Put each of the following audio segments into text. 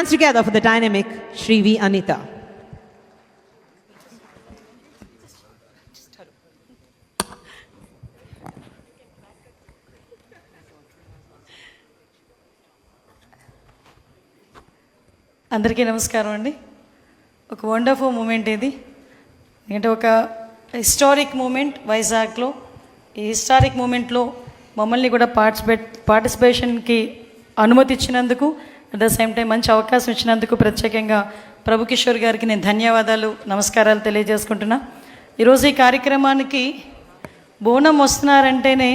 Hands together for the dynamic Shri V. Anita. అందరికీ నమస్కారం అండి. ఒక వండర్ఫుల్ మూమెంట్ ఇది. ఎందుకంటే ఒక హిస్టారిక్ మూమెంట్ వైజాగ్లో. ఈ హిస్టారిక్ మూమెంట్లో మమ్మల్ని కూడా పార్టిసిపేషన్కి అనుమతి ఇచ్చినందుకు, అట్ ద సేమ్ టైం మంచి అవకాశం ఇచ్చినందుకు ప్రత్యేకంగా ప్రభు కిషోర్ గారికి నేను ధన్యవాదాలు, నమస్కారాలు తెలియజేసుకుంటున్నా. ఈరోజు ఈ కార్యక్రమానికి బోనం వస్తున్నారంటేనే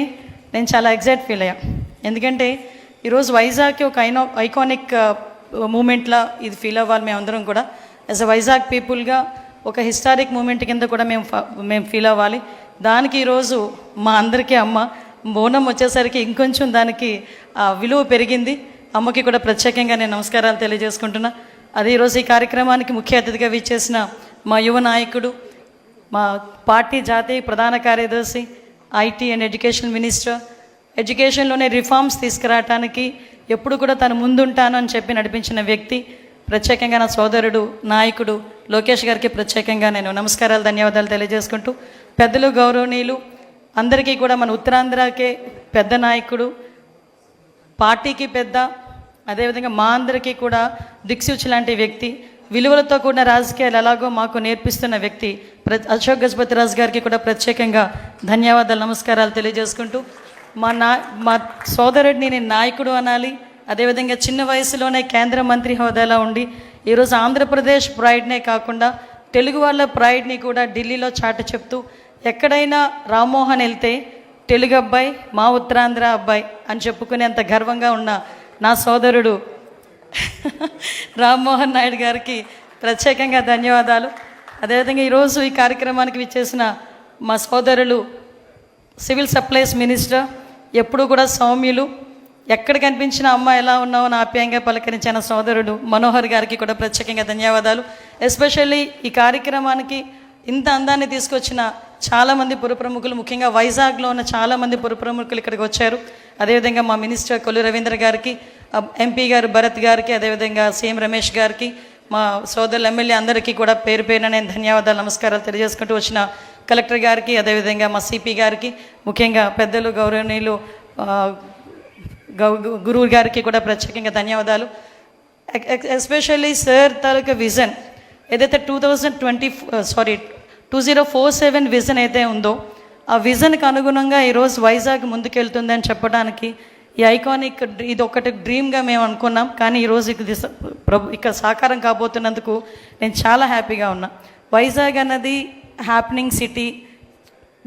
నేను చాలా ఎగ్జైట్ ఫీల్ అయ్యా. ఎందుకంటే ఈరోజు వైజాగ్కి ఒక ఐకానిక్ మూమెంట్లా ఇది ఫీల్ అవ్వాలి మేమందరం కూడా. యాజ్ అ వైజాగ్ పీపుల్గా ఒక హిస్టారిక్ మూమెంట్ కింద కూడా మేము ఫీల్ అవ్వాలి. దానికి ఈరోజు మా అందరికీ అమ్మ బోనం వచ్చేసరికి ఇంకొంచెం దానికి విలువ పెరిగింది. అమ్మకి కూడా ప్రత్యేకంగా నేను నమస్కారాలు తెలియజేసుకుంటున్నా. అది ఈరోజు ఈ కార్యక్రమానికి ముఖ్య అతిథిగా విచ్చేసిన మా యువ నాయకుడు, మా పార్టీ జాతీయ ప్రధాన కార్యదర్శి, ఐటీ అండ్ ఎడ్యుకేషన్ మినిస్టర్, ఎడ్యుకేషన్లోనే రిఫార్మ్స్ తీసుకురావటానికి ఎప్పుడు కూడా తను ముందుంటాను అని చెప్పి నడిపించిన వ్యక్తి, ప్రత్యేకంగా నా సోదరుడు నాయకుడు లోకేష్ గారికి ప్రత్యేకంగా నేను నమస్కారాలు, ధన్యవాదాలు తెలియజేసుకుంటూ, పెద్దలు గౌరవనీయులు అందరికీ కూడా మన ఉత్తరాంధ్రకే పెద్ద నాయకుడు, పార్టీకి పెద్ద, అదేవిధంగా మా అందరికీ కూడా దిక్సూచి లాంటి వ్యక్తి, విలువలతో కూడిన రాజకీయాలు ఎలాగో మాకు నేర్పిస్తున్న వ్యక్తి అశోక్ గజపతిరాజు గారికి కూడా ప్రత్యేకంగా ధన్యవాదాలు, నమస్కారాలు తెలియజేసుకుంటూ, మా సోదరుడిని నేను నాయకుడు అనాలి. అదేవిధంగా చిన్న వయసులోనే కేంద్ర మంత్రి హోదాలో ఉండి ఈరోజు ఆంధ్రప్రదేశ్ ప్రైడ్నే కాకుండా తెలుగు వాళ్ళ ప్రైడ్ని కూడా ఢిల్లీలో చాటి చెప్తూ, ఎక్కడైనా రామ్మోహన్ వెళ్తే తెలుగు అబ్బాయి, మా ఉత్తరాంధ్ర అబ్బాయి అని చెప్పుకునేంత గర్వంగా ఉన్న నా సోదరుడు రామ్మోహన్ నాయుడు గారికి ప్రత్యేకంగా ధన్యవాదాలు. అదేవిధంగా ఈరోజు ఈ కార్యక్రమానికి విచ్చేసిన మా సోదరులు సివిల్ సప్లైస్ మినిస్టర్, ఎప్పుడు కూడా సౌమ్యులు, ఎక్కడ కనిపించిన అమ్మ ఎలా ఉన్నావో నా ఆప్యాయంగా పలకరించిన సోదరుడు మనోహర్ గారికి కూడా ప్రత్యేకంగా ధన్యవాదాలు. ఎస్పెషల్లీ ఈ కార్యక్రమానికి ఇంత అందాన్ని తీసుకొచ్చిన చాలామంది పురప్రముఖులు, ముఖ్యంగా వైజాగ్లో ఉన్న చాలామంది పురప్రముఖులు ఇక్కడికి వచ్చారు. అదేవిధంగా మా మినిస్టర్ కొల్లు రవీంద్ర గారికి, ఎంపీ గారు భరత్ గారికి, అదేవిధంగా సీఎం రమేష్ గారికి, మా సోదరులు ఎమ్మెల్యే అందరికీ కూడా పేరు పేరున నేను ధన్యవాదాలు, నమస్కారాలు తెలియజేసుకుంటూ, వచ్చిన కలెక్టర్ గారికి, అదేవిధంగా మా సిపి గారికి, ముఖ్యంగా పెద్దలు గౌరవనీయులు గురువు గారికి కూడా ప్రత్యేకంగా ధన్యవాదాలు. ఎస్పెషల్లీ సార్ తాలూకా విజన్ ఏదైతే 2047 విజన్ అయితే ఉందో ఆ విజన్కి అనుగుణంగా ఈరోజు వైజాగ్ ముందుకెళ్తుందని చెప్పడానికి ఈ ఐకానిక్ ఇది ఒకటి డ్రీమ్గా మేము అనుకున్నాం. కానీ ఈరోజు ఇక్కడ సాకారం కాబోతున్నందుకు నేను చాలా హ్యాపీగా ఉన్నా. వైజాగ్ అన్నది హ్యాపెనింగ్ సిటీ,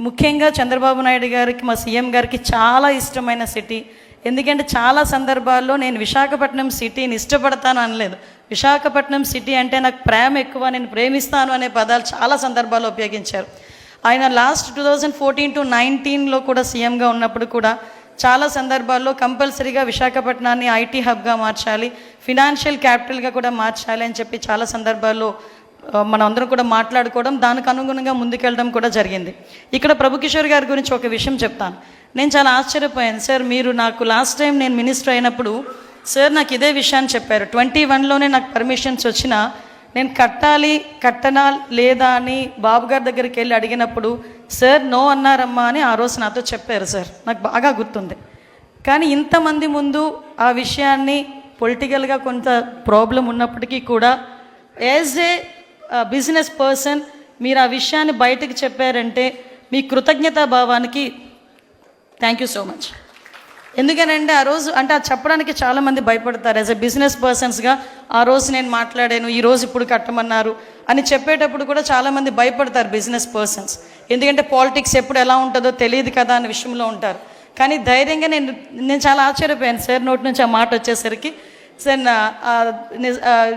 ముఖ్యంగా చంద్రబాబు నాయుడు గారికి, మా సీఎం గారికి చాలా ఇష్టమైన సిటీ. ఎందుకంటే చాలా సందర్భాల్లో నేను విశాఖపట్నం సిటీని ఇష్టపడతాను అనలేదు, విశాఖపట్నం సిటీ అంటే నాకు ప్రేమ ఎక్కువ, నేను ప్రేమిస్తాను అనే పదాలు చాలా సందర్భాల్లో ఉపయోగించారు. ఆయన లాస్ట్ 2014 to 2019 కూడా సీఎంగా ఉన్నప్పుడు కూడా చాలా సందర్భాల్లో కంపల్సరీగా విశాఖపట్నాన్ని ఐటీ హబ్గా మార్చాలి, ఫినాన్షియల్ క్యాపిటల్గా కూడా మార్చాలి అని చెప్పి చాలా సందర్భాల్లో మనం అందరం కూడా మాట్లాడుకోవడం, దానికి అనుగుణంగా ముందుకెళ్ళడం కూడా జరిగింది. ఇక్కడ ప్రభు కిషోర్ గారి గురించి ఒక విషయం చెప్తాను. నేను చాలా ఆశ్చర్యపోయాను. సార్ మీరు నాకు లాస్ట్ టైం నేను మినిస్టర్ అయినప్పుడు సార్ నాకు ఇదే విషయాన్ని చెప్పారు. 21లోనే నాకు పర్మిషన్స్ వచ్చినా నేను కట్టనా లేదా అని బాబు గారి దగ్గరికి వెళ్ళి అడిగినప్పుడు సార్ నో అన్నారమ్మా అని ఆ రోజు నాతో చెప్పారు. సార్ నాకు బాగా గుర్తుంది. కానీ ఇంతమంది ముందు ఆ విషయాన్ని పొలిటికల్గా కొంత ప్రాబ్లం ఉన్నప్పటికీ కూడా యాజ్ ఏ బిజినెస్ పర్సన్ మీరు ఆ విషయాన్ని బయటకు చెప్పారంటే మీ కృతజ్ఞతా భావానికి థ్యాంక్ యూ సో మచ్. ఎందుకనంటే ఆ రోజు అంటే అది చెప్పడానికి చాలామంది భయపడతారు. యాజ్ ఎ బిజినెస్ పర్సన్స్గా ఆ రోజు నేను మాట్లాడాను, ఈరోజు ఇప్పుడు కట్టమన్నారు అని చెప్పేటప్పుడు కూడా చాలామంది భయపడతారు బిజినెస్ పర్సన్స్. ఎందుకంటే పాలిటిక్స్ ఎప్పుడు ఎలా ఉంటుందో తెలియదు కదా అనే విషయంలో ఉంటారు. కానీ ధైర్యంగా నేను చాలా ఆశ్చర్యపోయాను సార్ నోటి నుంచి ఆ మాట వచ్చేసరికి. Sir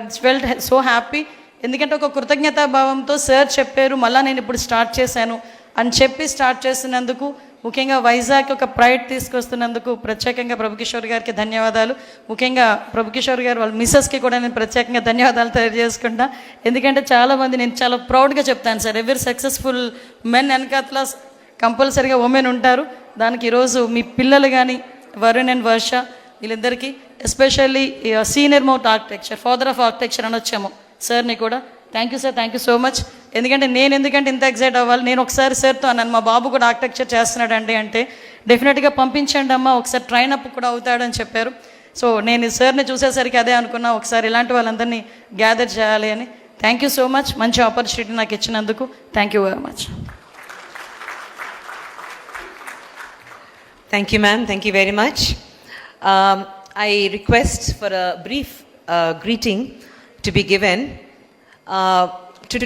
it's felt so happy. ఎందుకంటే ఒక కృతజ్ఞతాభావంతో సార్ చెప్పారు, మళ్ళీ నేను ఇప్పుడు స్టార్ట్ చేశాను అని చెప్పి స్టార్ట్ చేసినందుకు, ముఖ్యంగా వైజాగ్ ఒక ప్రైడ్ తీసుకొస్తున్నందుకు ప్రత్యేకంగా ప్రభు కిషోర్ గారికి ధన్యవాదాలు. ముఖ్యంగా ప్రభు కిషోర్ గారు వాళ్ళ మిస్సెస్కి కూడా నేను ప్రత్యేకంగా ధన్యవాదాలు తెలియజేసుకుంటా. ఎందుకంటే చాలామంది నేను చాలా ప్రౌడ్గా చెప్తాను సార్, ఎవరి సక్సెస్ఫుల్ మెన్ వెనకాతల కంపల్సరీగా ఉమెన్ ఉంటారు. దానికి ఈరోజు మీ పిల్లలు కానీ వరుణ్ అండ్ వర్ష వీళ్ళిద్దరికీ especially senior mouth architecture, father of architecture అని వచ్చాము సార్ని కూడా thank you sir, thank you so much. ఎందుకంటే ఎందుకంటే ఇంత ఎగ్జైట్ అవ్వాలి, నేను ఒకసారి సార్తో అన్నాను మా బాబు కూడా ఆర్కిటెక్చర్ చేస్తున్నాడండి అంటే డెఫినెట్గా పంపించండి అమ్మా, ఒకసారి ట్రైన్ అప్ కూడా అవుతాడని చెప్పారు. సో నేను సార్ని చూసేసరికి అదే అనుకున్నా, ఒకసారి ఇలాంటి వాళ్ళందరినీ గ్యాదర్ చేయాలి అని. థ్యాంక్ యూ సో మచ్, మంచి ఆపర్చునిటీ నాకు ఇచ్చినందుకు thank you very much. Thank you, ma'am. Thank you very much. I request for a brief greeting to be given.